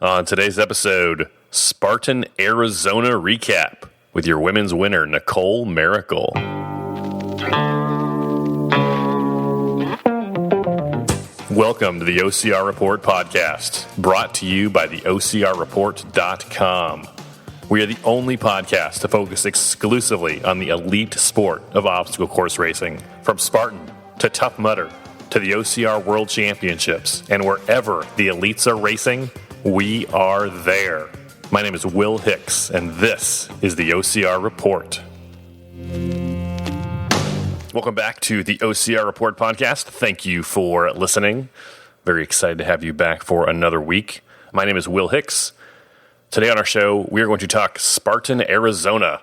On today's episode, Spartan Arizona recap with your women's winner, Nicole Mericle. Welcome to the OCR Report podcast, brought to you by the OCRReport.com. We are the only podcast to focus exclusively on the elite sport of obstacle course racing, from Spartan to Tough Mudder to the OCR World Championships, and wherever the elites are racing, we are there. My name is Will Hicks, and this is the OCR Report. Welcome back to the OCR Report podcast. Thank you for listening. Very excited to have you back for another week. My name is Will Hicks. Today on our show, we are going to talk Spartan Arizona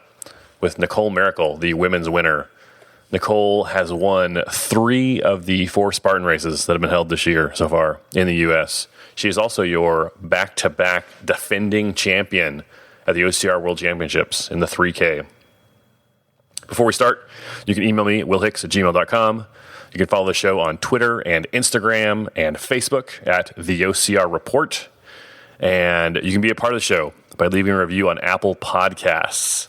with Nicole Mericle, the women's winner. Nicole has won 3 of the 4 Spartan races that have been held this year so far in the U.S. She is also your back-to-back defending champion at the OCR World Championships in the 3K. Before we start, you can email me, willhicks@gmail.com. You can follow the show on Twitter and Instagram and Facebook at the OCR Report. And you can be a part of the show by leaving a review on Apple Podcasts.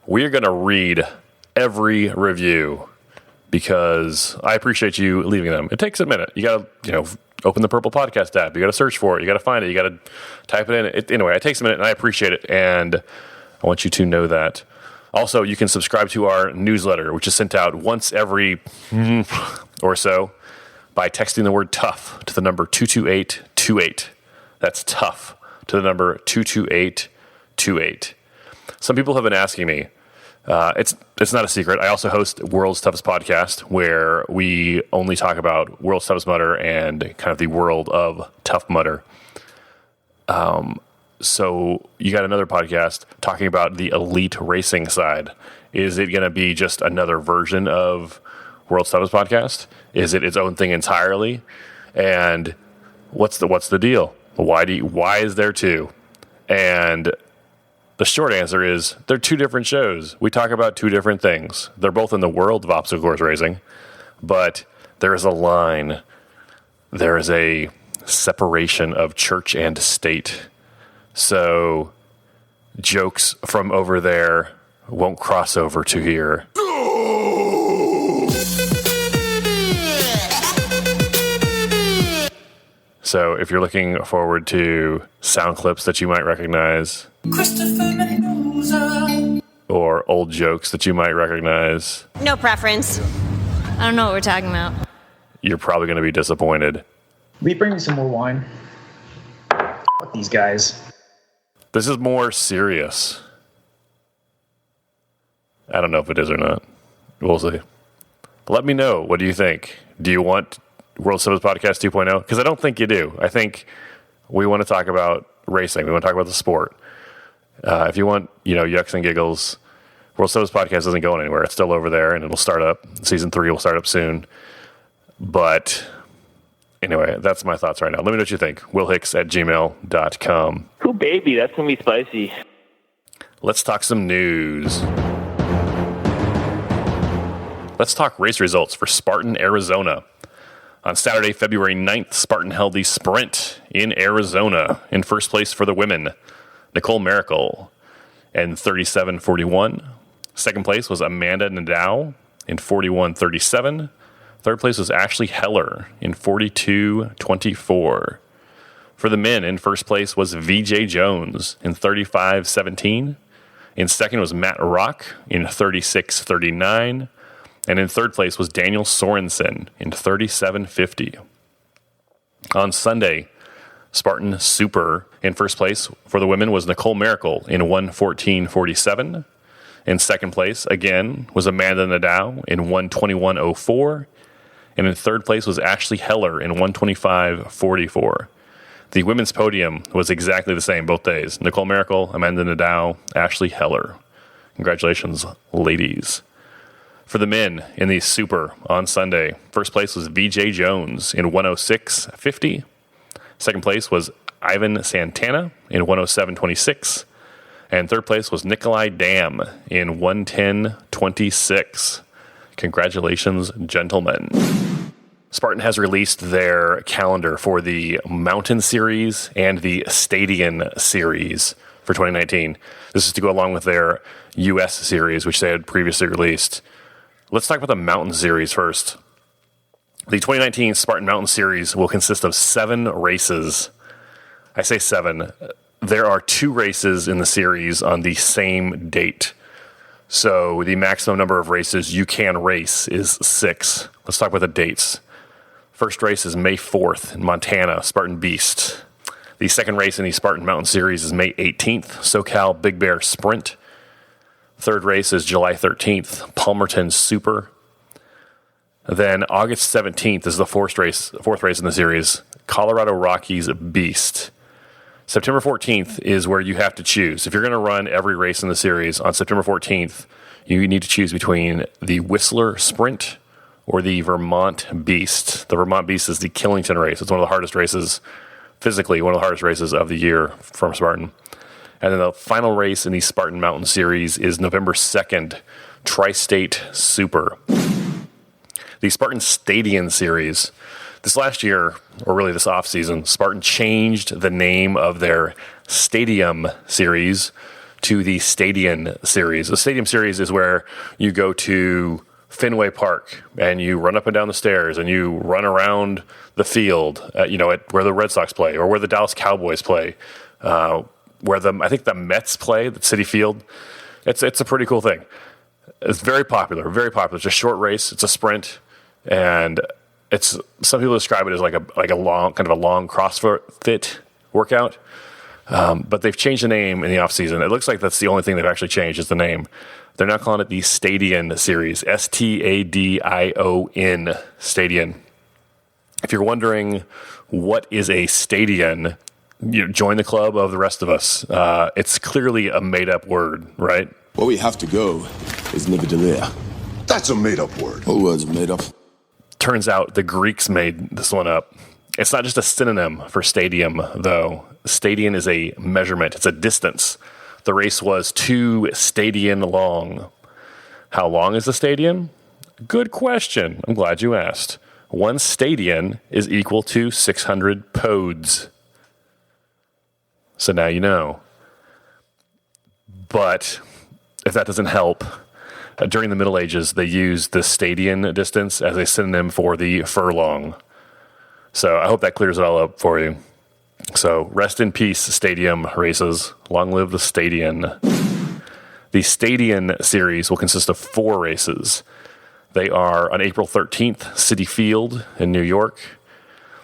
We are going to read every review because I appreciate you leaving them. It takes a minute. You got to, open the Purple Podcast app. You got to search for it. You got to find it. You got to type it in. Anyway, it takes a minute, and I appreciate it. And I want you to know that. Also, you can subscribe to our newsletter, which is sent out once every or so by texting the word TOUGH to the number 22828. That's TOUGH to the number 22828. Some people have been asking me. It's not a secret. I also host World's Toughest Podcast, where we only talk about World's Toughest Mudder and kind of the world of Tough Mudder. So you got another podcast talking about the elite racing side. Is it going to be just another version of World's Toughest Podcast? Is it its own thing entirely? And what's the deal? Why is there 2? And the short answer is they're 2 different shows. We talk about 2 different things. They're both in the world of obstacle course racing, but there is a line. There is a separation of church and state. So jokes from over there won't cross over to here. So if you're looking forward to sound clips that you might recognize, or old jokes that you might recognize, no preference. I don't know what we're talking about. You're probably going to be disappointed. Will you bring me some more wine? Fuck these guys. This is more serious. I don't know if it is or not. We'll see. Let me know. What do you think? Do you want World Toughest Podcast 2.0? Because I don't think you do. I think we want to talk about racing. We want to talk about the sport. If you want, yucks and giggles, World Toughest Podcast isn't going anywhere. It's still over there, and it'll start up. Season 3 will start up soon. But anyway, that's my thoughts right now. Let me know what you think. willhicks@gmail.com. Cool, baby. That's going to be spicy. Let's talk some news. Let's talk race results for Spartan Arizona. On Saturday, February 9th, Spartan held the sprint in Arizona. In first place for the women, Nicole Mericle in 37:41. Second place was Amanda Nadeau in 41:37. Third place was Ashley Heller in 42:24. For the men, in first place was Veejay Jones in 35:17. In second was Matt Rock in 36:39. And in third place was Daniel Sorenson in 37:50. On Sunday, Spartan Super in first place for the women was Nicole Mericle in 1:14:47. In second place, again, was Amanda Nadeau in 1:21:04. And in third place was Ashley Heller in 1:25:44. The women's podium was exactly the same both days. Nicole Mericle, Amanda Nadeau, Ashley Heller. Congratulations, ladies. For the men in the Super on Sunday, first place was Veejay Jones in 1:06:50. Second place was Ivan Santana in 1:07:26. And third place was Nikolai Dam in 1:10:26. Congratulations, gentlemen. Spartan has released their calendar for the Mountain Series and the Stadion Series for 2019. This is to go along with their U.S. series, which they had previously released. Let's talk about the Mountain Series first. The 2019 Spartan Mountain Series will consist of 7 races. I say 7. There are 2 races in the series on the same date. So the maximum number of races you can race is 6. Let's talk about the dates. First race is May 4th in Montana, Spartan Beast. The second race in the Spartan Mountain Series is May 18th, SoCal Big Bear Sprint. Third race is July 13th, Palmerton Super. Then August 17th is the fourth race in the series, Colorado Rockies Beast. September 14th is where you have to choose. If you're going to run every race in the series on September 14th, you need to choose between the Whistler Sprint or the Vermont Beast. The Vermont Beast is the Killington race. It's one of the hardest races, physically one of the hardest races of the year from Spartan. And then the final race in the Spartan Mountain Series is November 2nd, Tri-State Super. The Spartan Stadion Series. This last year, or really this offseason, Spartan changed the name of their Stadium Series to the Stadion Series. The Stadium Series is where you go to Fenway Park and you run up and down the stairs and you run around the field, at where the Red Sox play or where the Dallas Cowboys play, where I think the Mets play, the Citi Field. It's a pretty cool thing. It's very popular, very popular. It's a short race. It's a sprint, and some people describe it as like a long CrossFit workout. But they've changed the name in the off season. It looks like that's the only thing they've actually changed is the name. They're now calling it the Stadion Series, Stadion, Stadion. If you're wondering what is a Stadion, join the club of the rest of us. It's clearly a made-up word, right? Where we have to go is Nicodelia. That's a made-up word. What was made up? Turns out the Greeks made this one up. It's not just a synonym for stadium, though. Stadion is a measurement. It's a distance. The race was 2 stadion long. How long is the stadion? Good question. I'm glad you asked. 1 stadion is equal to 600 pods. So now you know. But if that doesn't help, during the Middle Ages, they used the stadion distance as a synonym for the furlong. So I hope that clears it all up for you. So rest in peace, stadium races. Long live the Stadion. The Stadion Series will consist of 4 races. They are on April 13th, Citi Field in New York.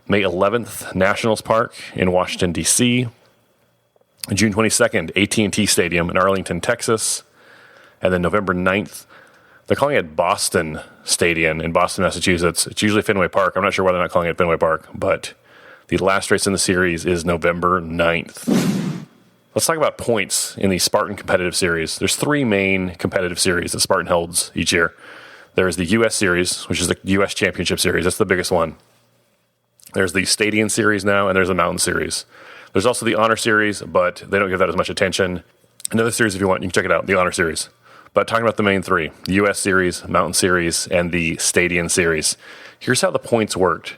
May 11th, Nationals Park in Washington, D.C. June 22nd, AT&T Stadium in Arlington, Texas. And then November 9th, they're calling it Boston Stadion in Boston, Massachusetts. It's usually Fenway Park. I'm not sure why they're not calling it Fenway Park, but the last race in the series is November 9th. Let's talk about points in the Spartan competitive series. There's 3 main competitive series that Spartan holds each year. There's the U.S. series, which is the U.S. Championship series. That's the biggest one. There's the Stadion series now, and there's the Mountain series. There's also the Honor series, but they don't give that as much attention. Another series, if you want, you can check it out, the Honor series. But talking about the main 3, the U.S. series, Mountain series, and the Stadion series. Here's how the points worked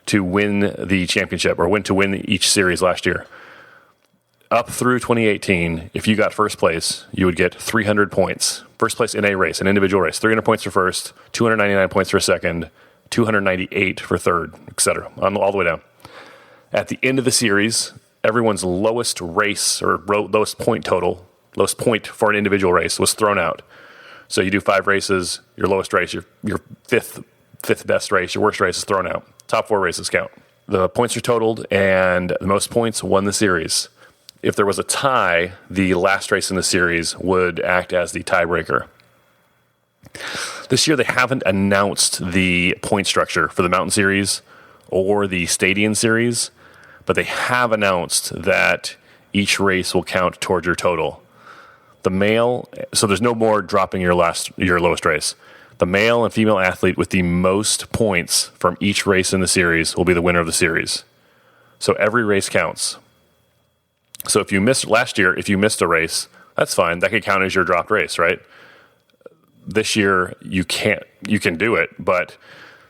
to win the championship, or to win each series last year. Up through 2018, if you got first place, you would get 300 points. First place in a race, an individual race. 300 points for first, 299 points for second, 298 for third, etc., all the way down. At the end of the series, everyone's lowest race or lowest point total, lowest point for an individual race was thrown out. So you do 5 races, your lowest race, your fifth best race, your worst race is thrown out. Top 4 races count. The points are totaled, and the most points won the series. If there was a tie, the last race in the series would act as the tiebreaker. This year, they haven't announced the point structure for the Mountain Series or the Stadion Series, but they have announced that each race will count towards your total. The male, so there's no more dropping your lowest race. The male and female athlete with the most points from each race in the series will be the winner of the series. So every race counts. So if you missed last year, if you missed a race, that's fine. That could count as your dropped race, right? This year you can do it, but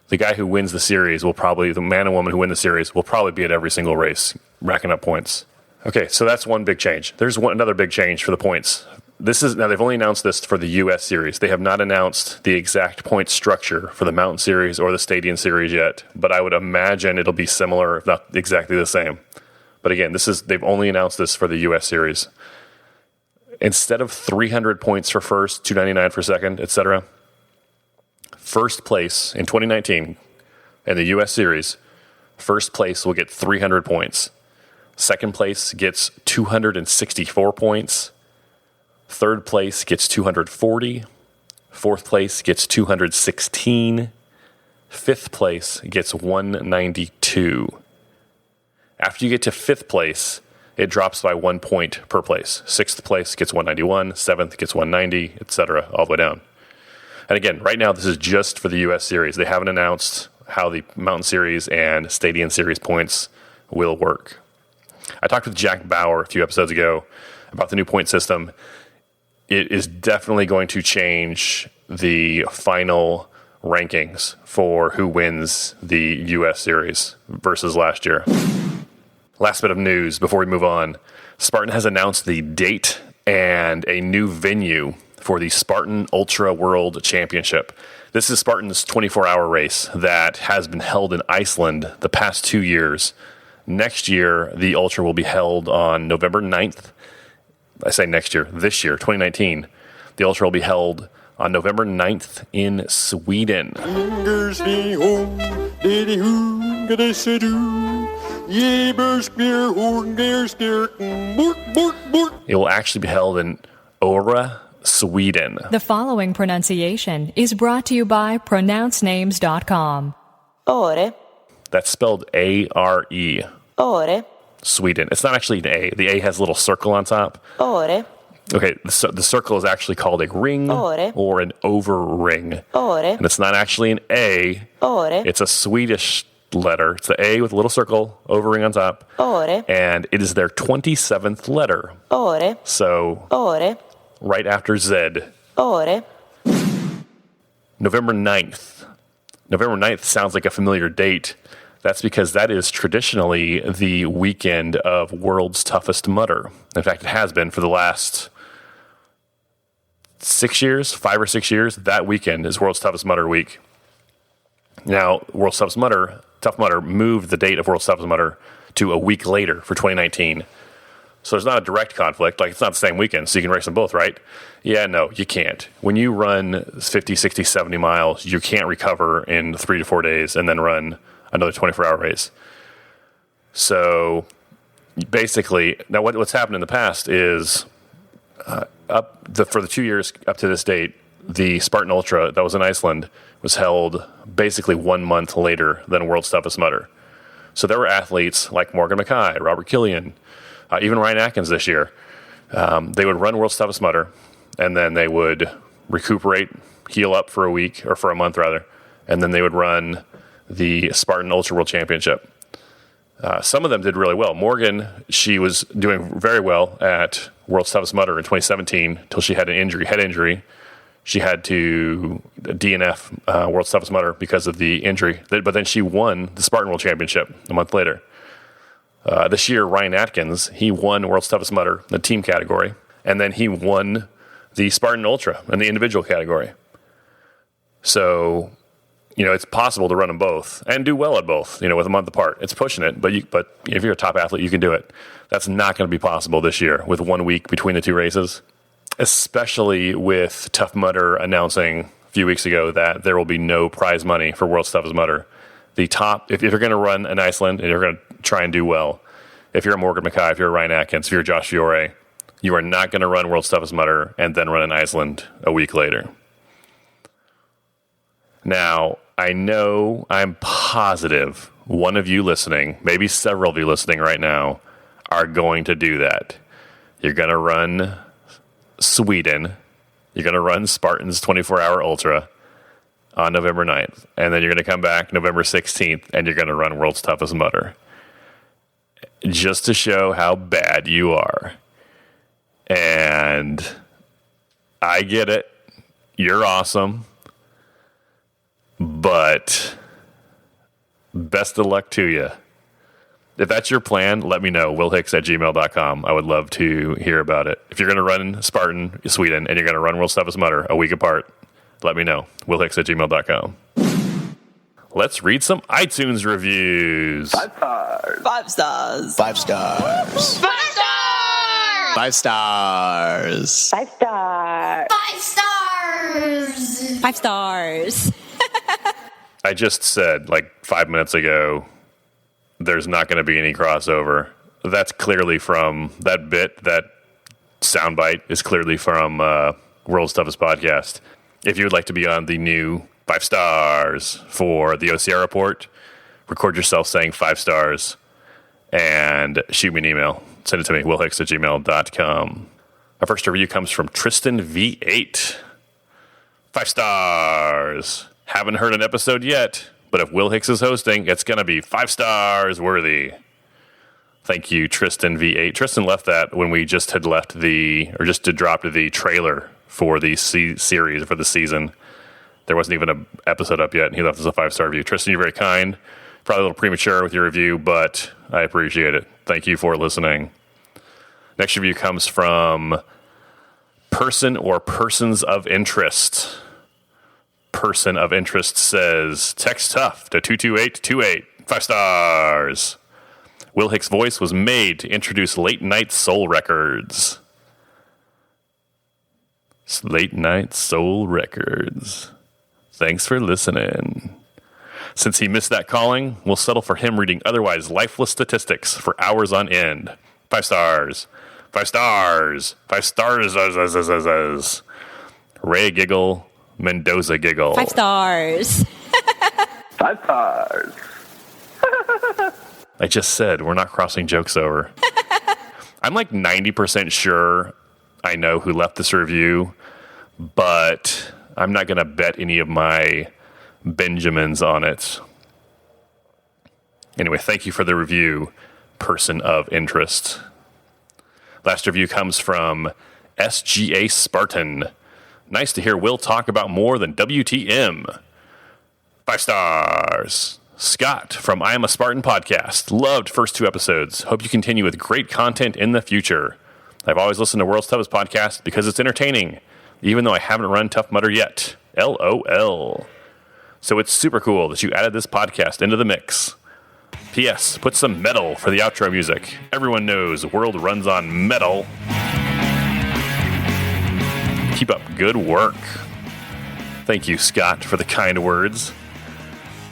the guy who wins the series the man and woman who win the series will probably be at every single race, racking up points. Okay, so that's one big change. There's another big change for the points. Now they've only announced this for the U.S. series. They have not announced the exact point structure for the Mountain Series or the Stadion Series yet, but I would imagine it'll be similar, if not exactly the same. But again, they've only announced this for the U.S. series. Instead of 300 points for first, 299 for second, etc., first place in 2019 in the U.S. series, first place will get 300 points. Second place gets 264 points. Third place gets 240. Fourth place gets 216. Fifth place gets 192. After you get to fifth place, it drops by 1 point per place. Sixth place gets 191. Seventh gets 190, etc., all the way down. And again, right now, this is just for the U.S. series. They haven't announced how the Mountain Series and Stadion Series points will work. I talked with Jack Bauer a few episodes ago about the new point system. It is definitely going to change the final rankings for who wins the U.S. series versus last year. Last bit of news before we move on. Spartan has announced the date and a new venue for the Spartan Ultra World Championship. This is Spartan's 24-hour race that has been held in Iceland the past 2 years. Next year, the Ultra will be held on November 9th. I say next year, this year, 2019. The Ultra will be held on November 9th in Sweden. It will actually be held in Åre, Sweden. The following pronunciation is brought to you by pronouncenames.com. Åre. That's spelled A-R-E. Åre. Sweden. It's not actually an A. The A has a little circle on top. Åre. Okay, the circle is actually called a ring or an over ring. And it's not actually an A. It's a Swedish letter. It's the A with a little circle, over ring on top. And it is their 27th letter. So, right after Z. November 9th. November 9th sounds like a familiar date. That's because that is traditionally the weekend of World's Toughest Mudder. In fact, it has been for the last 5 or 6 years. That weekend is World's Toughest Mudder week. Now, World's Toughest Mudder, Tough Mudder, moved the date of World's Toughest Mudder to a week later for 2019. So there's not a direct conflict. Like, it's not the same weekend, so you can race them both, right? Yeah, no, you can't. When you run 50, 60, 70 miles, you can't recover in 3 to 4 days and then run another 24-hour race. So basically, now what's happened in the past is for the 2 years up to this date, the Spartan Ultra that was in Iceland was held basically 1 month later than World's Toughest Mudder. So there were athletes like Morgan Mackay, Robert Killian, even Ryan Atkins this year. They would run World's Toughest Mudder, and then they would recuperate, heal up for a week, or for a month rather, and then they would run the Spartan Ultra World Championship. Some of them did really well. Morgan, she was doing very well at World's Toughest Mudder in 2017 until she had an head injury. She had to DNF World's Toughest Mudder because of the injury. But then she won the Spartan World Championship a month later. This year, Ryan Atkins, he won World's Toughest Mudder in the team category, and then he won the Spartan Ultra in the individual category. So, it's possible to run them both and do well at both, with a month apart. It's pushing it, but if you're a top athlete, you can do it. That's not going to be possible this year with 1 week between the two races, especially with Tough Mudder announcing a few weeks ago that there will be no prize money for World's Toughest Mudder. If you're going to run in Iceland and you're going to try and do well, if you're a Morgan Mackay, if you're a Ryan Atkins, if you're a Josh Fiore, you are not going to run World's Toughest Mudder and then run in Iceland a week later. Now, I'm positive one of you listening, maybe several of you listening right now, are going to do that. You're going to run Sweden. You're going to run Spartan's 24-hour Ultra on November 9th. And then you're going to come back November 16th, and you're going to run World's Toughest Mudder. Just to show how bad you are. And I get it. You're awesome. But Best of luck to you. If that's your plan, let me know. willhicks@gmail.com. I would love to hear about it. If you're going to run Spartan Sweden and you're going to run World's Toughest Mudder a week apart, let me know. willhicks@gmail.com. Let's read some iTunes reviews. 5 stars. 5 stars. 5 stars. 5 stars! 5 stars. 5 stars. 5 stars! 5 stars. I just said, like 5 minutes ago, there's not going to be any crossover. That's clearly from that bit, that soundbite is clearly from World's Toughest Podcast. If you would like to be on the new 5 stars for the OCR report, record yourself saying 5 stars and shoot me an email. Send it to me, willhicks@gmail.com. Our first review comes from Tristan V8. 5 stars. Haven't heard an episode yet, but if Will Hicks is hosting, it's going to be 5 stars worthy. Thank you, Tristan V8. Tristan left that when we just had dropped the trailer for the series, for the season. There wasn't even an episode up yet, and he left us a 5-star review. Tristan, you're very kind. Probably a little premature with your review, but I appreciate it. Thank you for listening. Next review comes from Person or Persons of Interest. Person of Interest says, text tough to 22828. 5 stars. Will Hicks' voice was made to introduce Late Night Soul Records. Late Night Soul Records. Thanks for listening. Since he missed that calling, we'll settle for him reading otherwise lifeless statistics for hours on end. 5 stars. 5 stars. 5 stars. Ray giggle. Mendoza giggle. 5 stars. 5 stars. I just said we're not crossing jokes over. I'm like 90% sure I know who left this review, but I'm not going to bet any of my Benjamins on it. Anyway, thank you for the review, Person of Interest. Last review comes from SGA Spartan. Nice to hear Will talk about more than WTM. 5 stars. Scott from I Am a Spartan podcast. Loved first 2 episodes. Hope you continue with great content in the future. I've always listened to World's Toughest Podcast because it's entertaining, even though I haven't run Tough Mudder yet. LOL. So it's super cool that you added this podcast into the mix. P.S. Put some metal for the outro music. Everyone knows World runs on metal. Keep up good work. Thank you, Scott, for the kind words.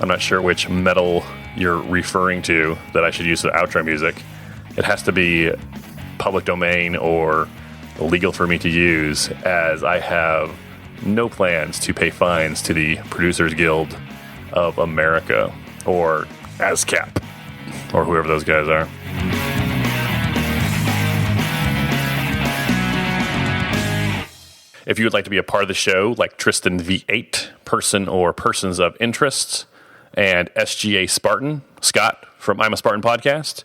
I'm not sure which metal you're referring to that I should use for the outro music. It has to be public domain or illegal for me to use, as I have no plans to pay fines to the Producers Guild of America, or ASCAP, or whoever those guys are. If you would like to be a part of the show, like Tristan V8, Person or Persons of Interest, and SGA Spartan, Scott from I'm a Spartan podcast,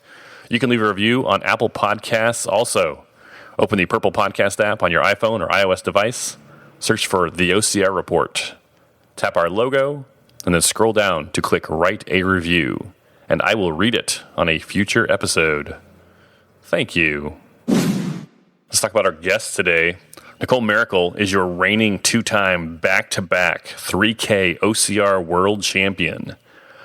you can leave a review on Apple Podcasts also. Open the Purple Podcast app on your iPhone or iOS device, search for the OCR report, tap our logo, and then scroll down to click Write a Review, and I will read it on a future episode. Thank you. Let's talk about our guest today. Nicole Mericle is your reigning 2-time back-to-back 3K OCR World Champion.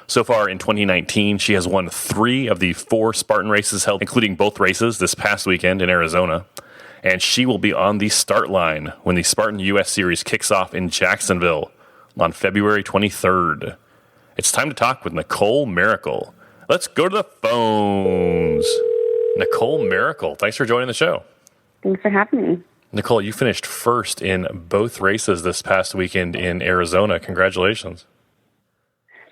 So far in 2019, she has won 3 of the 4 Spartan races held, including both races this past weekend in Arizona. And she will be on the start line when the Spartan U.S. series kicks off in Jacksonville on February 23rd. It's time to talk with Nicole Mericle. Let's go to the phones. Nicole Mericle, thanks for joining the show. Thanks for having me. Nicole, you finished first in both races this past weekend in Arizona. Congratulations.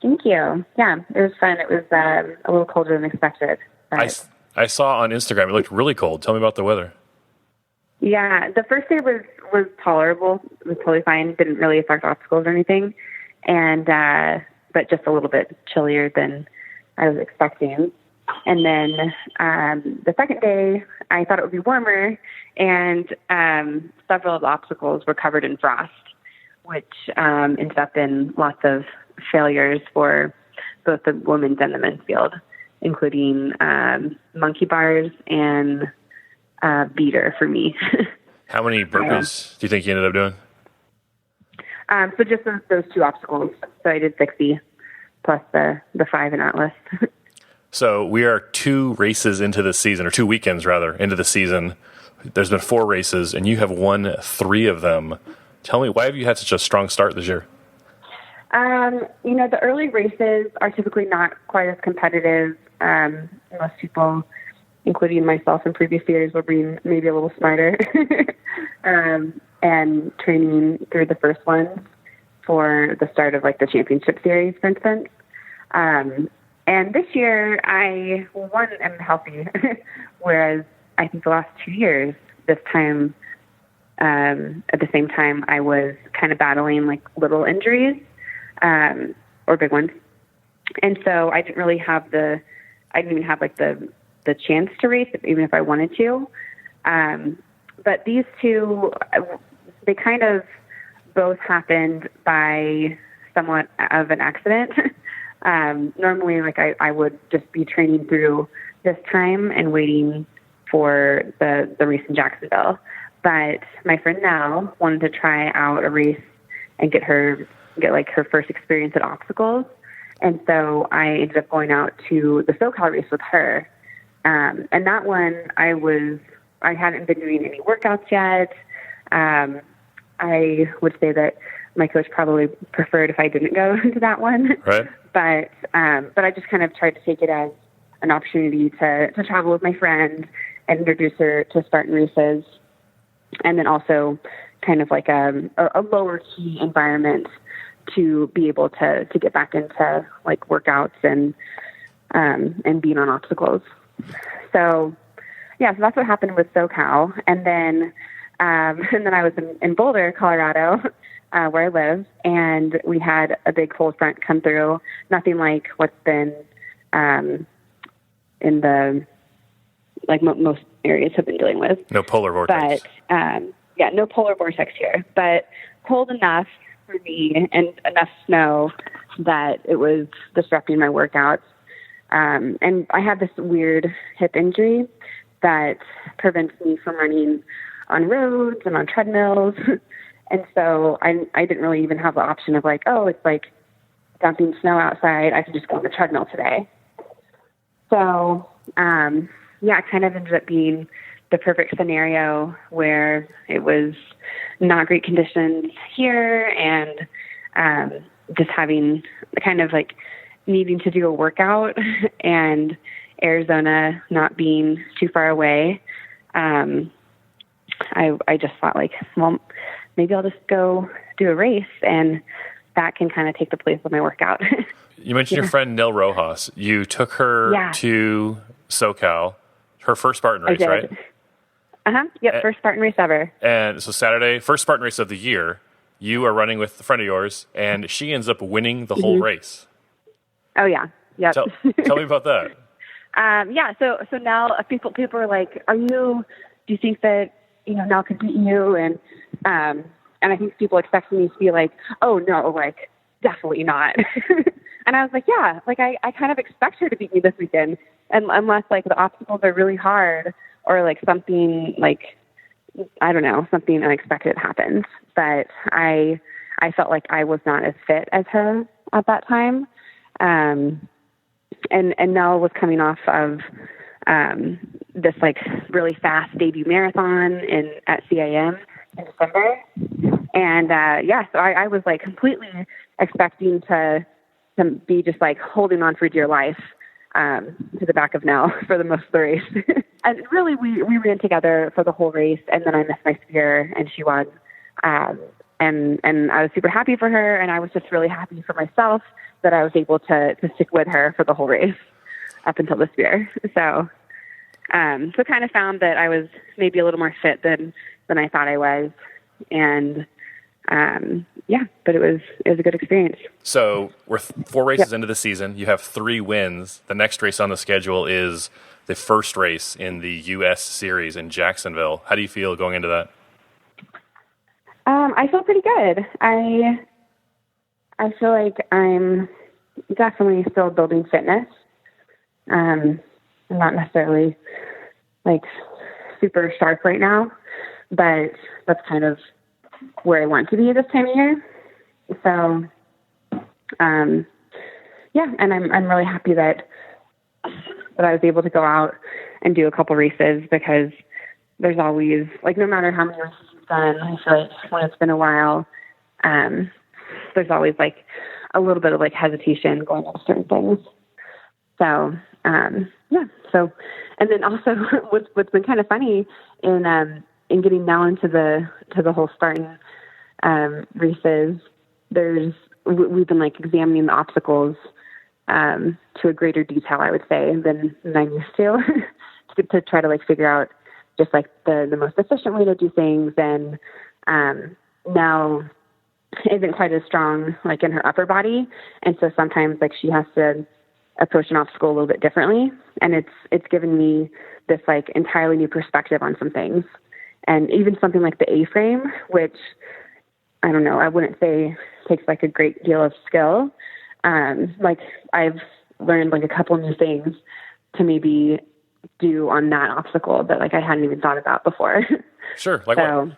Thank you. Yeah, it was fun. It was a little colder than expected. I saw on Instagram, it looked really cold. Tell me about the weather. Yeah, the first day was tolerable. It was totally fine. Didn't really affect obstacles or anything. And but just a little bit chillier than I was expecting. And then the second day, I thought it would be warmer, and several of the obstacles were covered in frost, which ended up in lots of failures for both the women's and the men's field, including monkey bars and beater for me. How many burpees do you think you ended up doing? So just those two obstacles. So I did 60 plus the 5 in Atlas. So we are 2 races into the season, or 2 weekends rather, into the season. There's been 4 races, and you have won 3 of them. Tell me, why have you had such a strong start this year? The early races are typically not quite as competitive. Most people, including myself in previous years, will be maybe a little smarter and training through the first ones for the start of like the championship series, for instance. And this year, I am healthy, whereas I think the last 2 years, this time, at the same time, I was kind of battling like little injuries, or big ones. And so I didn't even have like the chance to race, even if I wanted to. But these 2, they kind of both happened by somewhat of an accident. Normally, like I would just be training through this time and waiting for the race in Jacksonville. But my friend Nell wanted to try out a race and get her first experience at obstacles. And so I ended up going out to the SoCal race with her. And that one, I hadn't been doing any workouts yet. I would say that my coach probably preferred if I didn't go to that one. Right. But I just kind of tried to take it as an opportunity to travel with my friend and introduce her to Spartan races. And then also kind of like a lower key environment to be able to get back into like workouts and being on obstacles. So so that's what happened with SoCal. And then I was in Boulder, Colorado, where I live, and we had a big cold front come through. Nothing like what's been in the most areas have been dealing with. No polar vortex. But no polar vortex here. But cold enough for me and enough snow that it was disrupting my workouts. And I have this weird hip injury that prevents me from running on roads and on treadmills. And so I didn't really even have the option of like, oh, it's like dumping snow outside. I could just go on the treadmill today. So, it kind of ended up being the perfect scenario where it was not great conditions here and just having kind of like needing to do a workout and Arizona not being too far away. I just thought like, well, maybe I'll just go do a race and that can kind of take the place of my workout. You mentioned your friend Nell Rojas. You took her to SoCal, her first Spartan race, right? Yep, first Spartan race ever. And so Saturday, first Spartan race of the year, you are running with a friend of yours, and she ends up winning the whole race. Oh, yeah. Yep. Tell me about that. So now people are like, do you think that, Nell could beat you? And I think people expect me to be like, oh, no, like, definitely not. And I was like, yeah, like I kind of expect her to beat me this weekend, and unless like the obstacles are really hard or like something like, I don't know, something unexpected happens. But I felt like I was not as fit as her at that time. And Nell was coming off of this like really fast debut marathon at CIM in December. And so I was like completely expecting to be just like holding on for dear life to the back of Nell for the most of the race. And really we ran together for the whole race, and then I missed my spear and she won. And I was super happy for her, and I was just really happy for myself that I was able to stick with her for the whole race up until the spear. So kind of found that I was maybe a little more fit than I thought I was. And but it was a good experience. So we're 4 races into the season. You have 3 wins. The next race on the schedule is the first race in the U.S. series in Jacksonville. How do you feel going into that? I feel pretty good. I feel like I'm definitely still building fitness. I'm not necessarily like super sharp right now, but that's kind of where I want to be this time of year. So, yeah, and I'm really happy that I was able to go out and do a couple races, because there's always, like, no matter how many races you've done, I feel like when it's been a while, there's always like a little bit of like hesitation going into certain things. So, yeah. So, and then also what's been kind of funny in getting now into the whole Spartan, races, we've been like examining the obstacles, to a greater detail, I would say, than I used to try to like figure out just like the most efficient way to do things. And, now isn't quite as strong like in her upper body. And so sometimes like she has to approach an obstacle a little bit differently. And it's given me this like entirely new perspective on some things. And even something like the A-frame, which I don't know, I wouldn't say takes like a great deal of skill. Like I've learned like a couple new things to maybe do on that obstacle that like I hadn't even thought about before. Sure. Like what?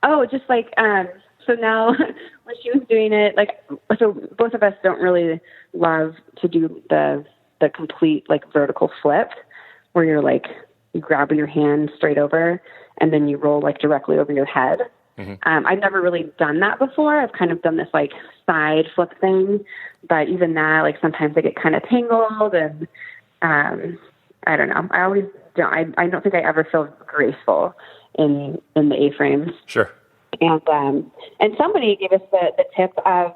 Oh, just like, so now when she was doing it, like, so both of us don't really love to do the complete like vertical flip where you're like, you grab your hand straight over and then you roll like directly over your head. Mm-hmm. I've never really done that before. I've kind of done this like side flip thing, but even that, like sometimes I get kind of tangled and, I don't know. I don't think I ever feel graceful in the A-frames. Sure. And somebody gave us the tip of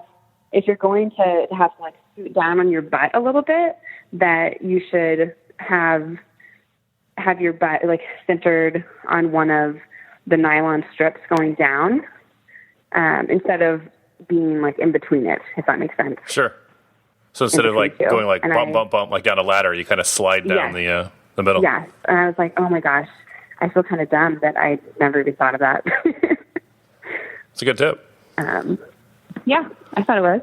if you're going to have to like scoot down on your butt a little bit, that you should have your butt like centered on one of the nylon strips going down, instead of being like in between it, if that makes sense. Sure. So instead of like going like bump, like down a ladder, you kind of slide down the middle. Yes. And I was like, oh my gosh, I feel kind of dumb that I never even thought of that. It's a good tip. Yeah, I thought it was.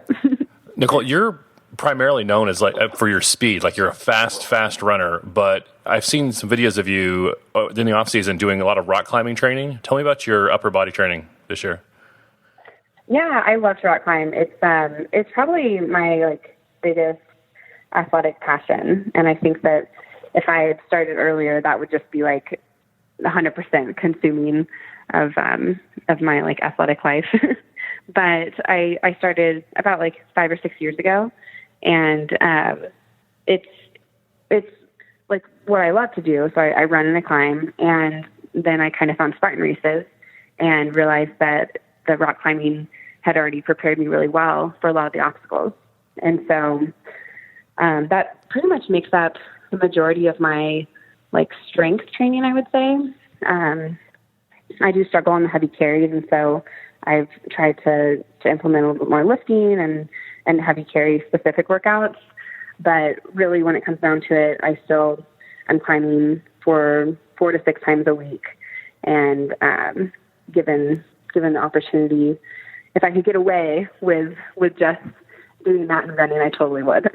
Nicole, you're primarily known as like for your speed, like you're a fast runner, but I've seen some videos of you in the off season doing a lot of rock climbing training. Tell me about your upper body training this year. Yeah, I love to rock climb. It's probably my like biggest athletic passion. And I think that if I had started earlier, that would just be like 100% consuming of my like athletic life. But I started about like 5 or 6 years ago, and it's like what I love to do. So I run and I climb, and then I kind of found Spartan races and realized that the rock climbing had already prepared me really well for a lot of the obstacles. And so that pretty much makes up the majority of my like strength training, I would say. I do struggle on the heavy carries, and so I've tried to implement a little bit more lifting and heavy carry specific workouts. But really, when it comes down to it, I'm climbing for 4 to 6 times a week. And given the opportunity, if I could get away with just doing that and running, I totally would.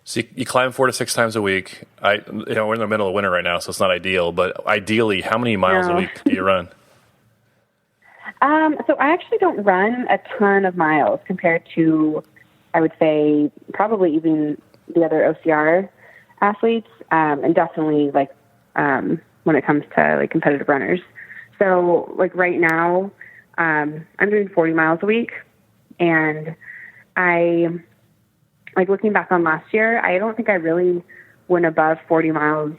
So you climb 4 to 6 times a week. We're in the middle of winter right now, so it's not ideal. But ideally, how many miles a week do you run? So I actually don't run a ton of miles compared to, I would say, probably even the other OCR athletes, and definitely like when it comes to like competitive runners. So like right now, I'm doing 40 miles a week, and like looking back on last year, I don't think I really went above 40 miles,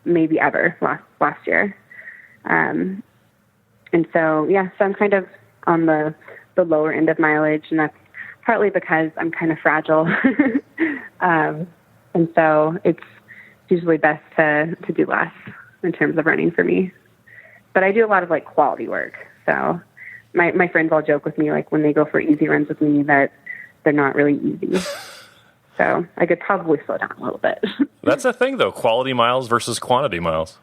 maybe ever last year. And so, yeah, so I'm kind of on the lower end of mileage, and that's partly because I'm kind of fragile. And so it's usually best to do less in terms of running for me. But I do a lot of like quality work. So my friends all joke with me, like when they go for easy runs with me, that they're not really easy. So I could probably slow down a little bit. That's a thing, though, quality miles versus quantity miles.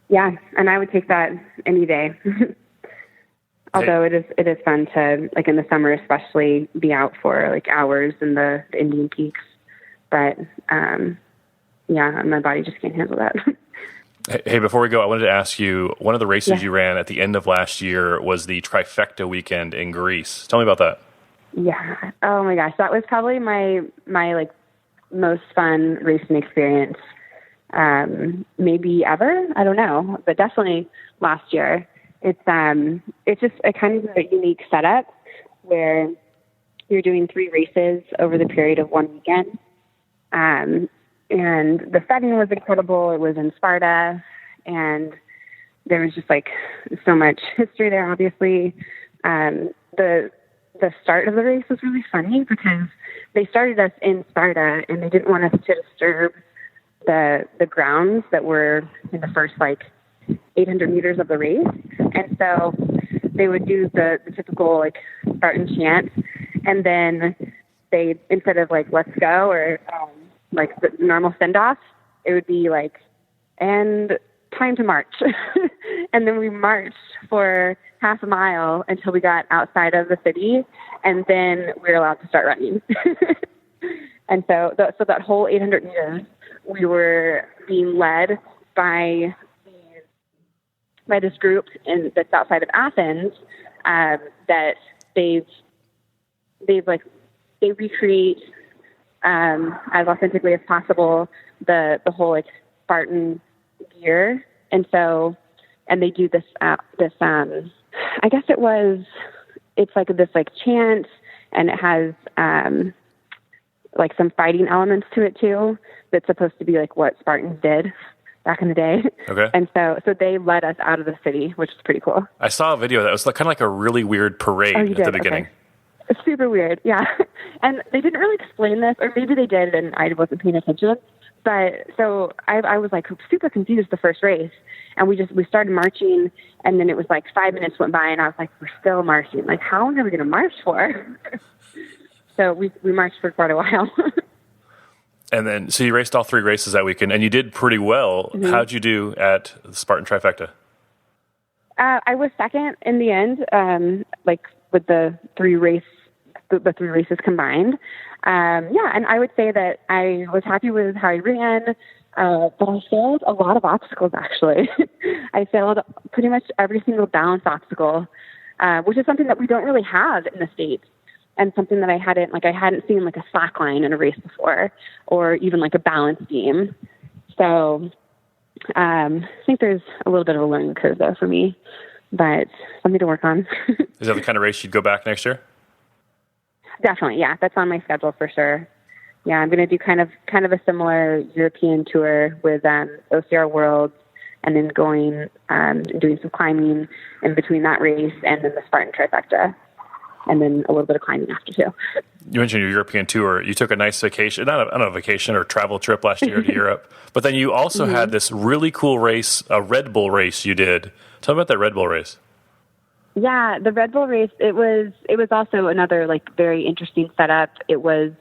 Yeah, and I would take that any day. Although it is fun to, like in the summer especially, be out for like hours in the Indian Peaks. But yeah, my body just can't handle that. Hey, before we go, I wanted to ask you, one of the races you ran at the end of last year was the Trifecta weekend in Greece. Tell me about that. Yeah. Oh my gosh, that was probably my like most fun racing experience, maybe ever. I don't know, but definitely last year. It's just a kind of a unique setup where you're doing 3 races over the period of one weekend. And the setting was incredible. It was in Sparta, and there was just like so much history there, obviously. The start of the race was really funny because they started us in Sparta and they didn't want us to disturb the grounds that were in the first like 800 meters of the race. And so they would do the typical like Spartan chant, and then they, instead of like let's go or like the normal send off, it would be like, and time to march. And then we marched for half a mile until we got outside of the city, and then we were allowed to start running. And so that whole 800 meters, we were being led by this group that's outside of Athens, that they recreate as authentically as possible the whole like Spartan gear, and they do this I guess it's like this like chant, and it has like some fighting elements to it too. That's supposed to be like what Spartans did back in the day. Okay. And so they led us out of the city, which is pretty cool. I saw a video that was kind of like a really weird parade at the beginning. Okay. It's super weird, yeah. And they didn't really explain this, or maybe they did and I wasn't paying attention. But so I was like super confused the first race, and we started marching, and then it was like 5 minutes went by, and I was like, we're still marching. Like, how long are we going to march for? So we marched for quite a while. And then, so you raced all 3 races that weekend, and you did pretty well. Mm-hmm. How'd you do at the Spartan Trifecta? I was second in the end, like with the 3 races combined. Yeah, and I would say that I was happy with how I ran, but I failed a lot of obstacles, actually. I failed pretty much every single balance obstacle, which is something that we don't really have in the States, and something that I hadn't seen like a slack line in a race before, or even like a balance beam. So I think there's a little bit of a learning curve there for me, but something to work on. Is that the kind of race you'd go back next year? Definitely, yeah. That's on my schedule for sure. Yeah, I'm going to do kind of a similar European tour with OCR World, and then going doing some climbing in between that race and then the Spartan Trifecta, and then a little bit of climbing after too. You mentioned your European tour. You took a nice vacation, not a vacation or travel trip last year to Europe, but then you also had this really cool race, a Red Bull race you did. Tell me about that Red Bull race. Yeah, the Red Bull race, it was also another like very interesting setup. It was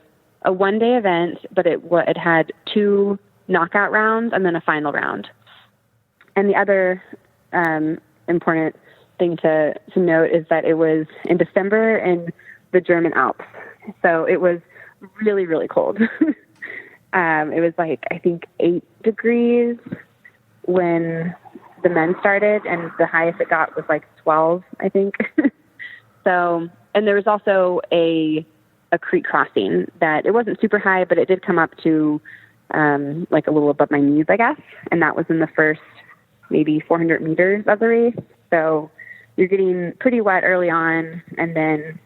a one-day event, but it had 2 knockout rounds and then a final round. And the other important thing to note is that it was in December in the German Alps. So it was really, really cold. It was like, I think 8 degrees when the men started, and the highest it got was like 12, I think. So, and there was also a creek crossing that it wasn't super high, but it did come up to like a little above my knees, I guess. And that was in the first maybe 400 meters of the race. So you're getting pretty wet early on, and then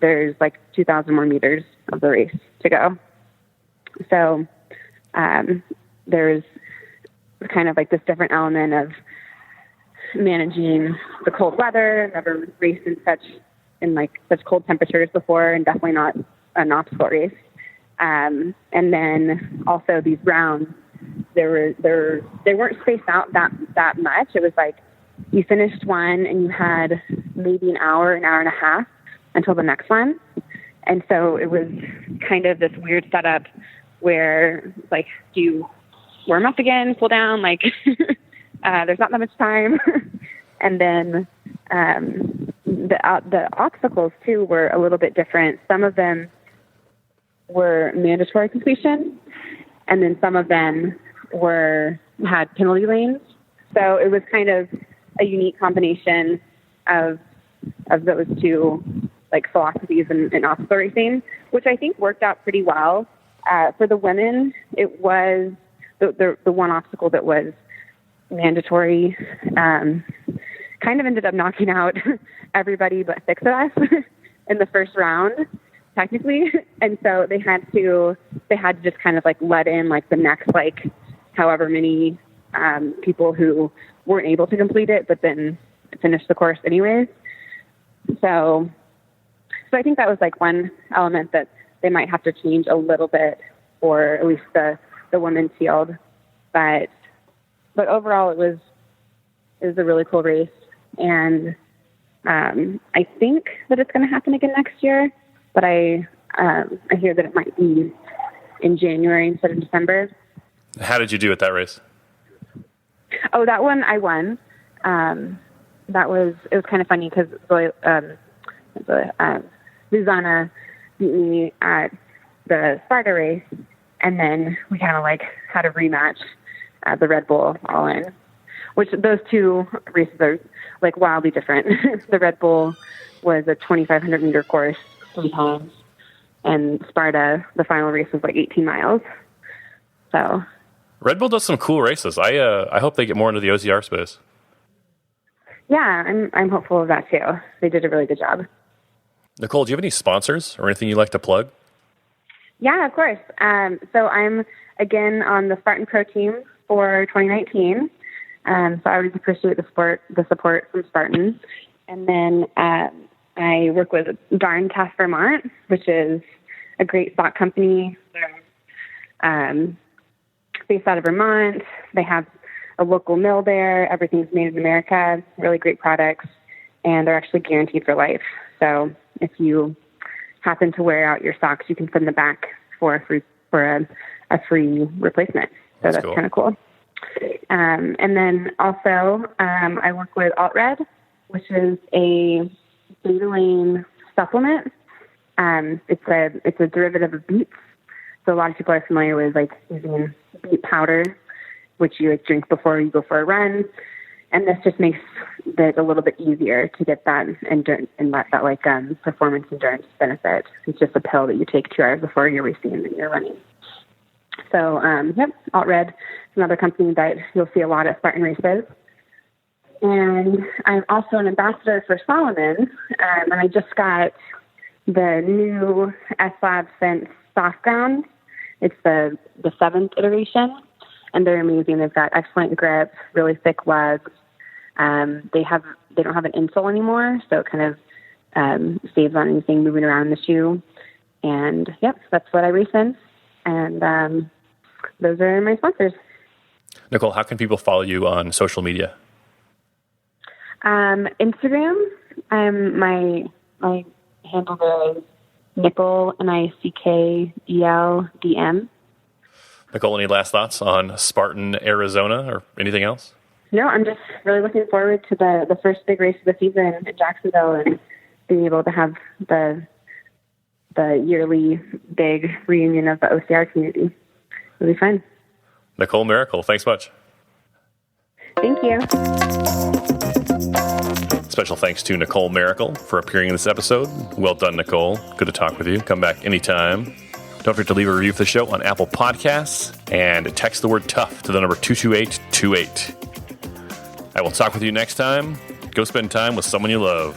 there's like 2,000 more meters of the race to go. So there's kind of like this different element of managing the cold weather. Never raced in such cold temperatures before, and definitely not an obstacle race. And then also these rounds, they weren't spaced out that much. It was like you finished one and you had maybe an hour and a half until the next one. And so it was kind of this weird setup where like, do you warm up again, cool down? Like there's not that much time. And then the obstacles too were a little bit different. Some of them were mandatory completion, and then some of them had penalty lanes. So it was kind of a unique combination of those two like philosophies in obstacle racing, which I think worked out pretty well. For the women, it was the one obstacle that was mandatory. Kind of ended up knocking out everybody but 6 of us in the first round, technically. And so they had to just kind of like let in like the next like however many people who weren't able to complete it, but then finish the course anyways. So I think that was like one element that they might have to change a little bit, or at least the women's field. But overall, it was a really cool race, and I think that it's going to happen again next year. But I hear that it might be in January instead of December. How did you do at that race? Oh, that one I won. It was kind of funny because Susanna beat me at the Sparta race, and then we kind of like had a rematch at the Red Bull All In, which those two races are like wildly different. The Red Bull was a 2,500 meter course 3 times, and Sparta, the final race, was like 18 miles. So Red Bull does some cool races. I hope they get more into the OCR space. Yeah, I'm hopeful of that too. They did a really good job. Nicole, do you have any sponsors or anything you'd like to plug? Yeah, of course. So I'm again on the Spartan Pro team for 2019. So I already appreciate the support from Spartan. And then I work with Darn Cast Vermont, which is a great stock company. They're based out of Vermont. They have a local mill there. Everything's made in America. Really great products, and they're actually guaranteed for life. So if you happen to wear out your socks, you can send them back for a free replacement. So that's kind of cool. And then also I work with Alt-Red, which is a beta-lane supplement. It's a derivative of beets. So a lot of people are familiar with like using beet powder, which you like drink before you go for a run. And this just makes it a little bit easier to get that endurance and that like performance endurance benefit. It's just a pill that you take 2 hours before you're racing and you're running. So, Alt-Red is another company that you'll see a lot at Spartan races. And I'm also an ambassador for Solomon, and I just got the new S-Lab Sense soft ground. It's the 7th iteration, and they're amazing. They've got excellent grip, really thick lugs. They don't have an insole anymore, so it kind of saves on anything moving around in the shoe. And that's what I race in. And those are my sponsors. Nicole, how can people follow you on social media? Instagram. My handle there is Nicole, NICKELDM. Nicole, any last thoughts on Spartan, Arizona, or anything else? No, I'm just really looking forward to the first big race of the season in Jacksonville and being able to have the yearly big reunion of the OCR community. It'll be fun. Nicole Mericle, thanks much. Thank you. Special thanks to Nicole Mericle for appearing in this episode. Well done, Nicole. Good to talk with you. Come back anytime. Don't forget to leave a review for the show on Apple Podcasts and text the word TOUGH to the number 22828. I will talk with you next time. Go spend time with someone you love.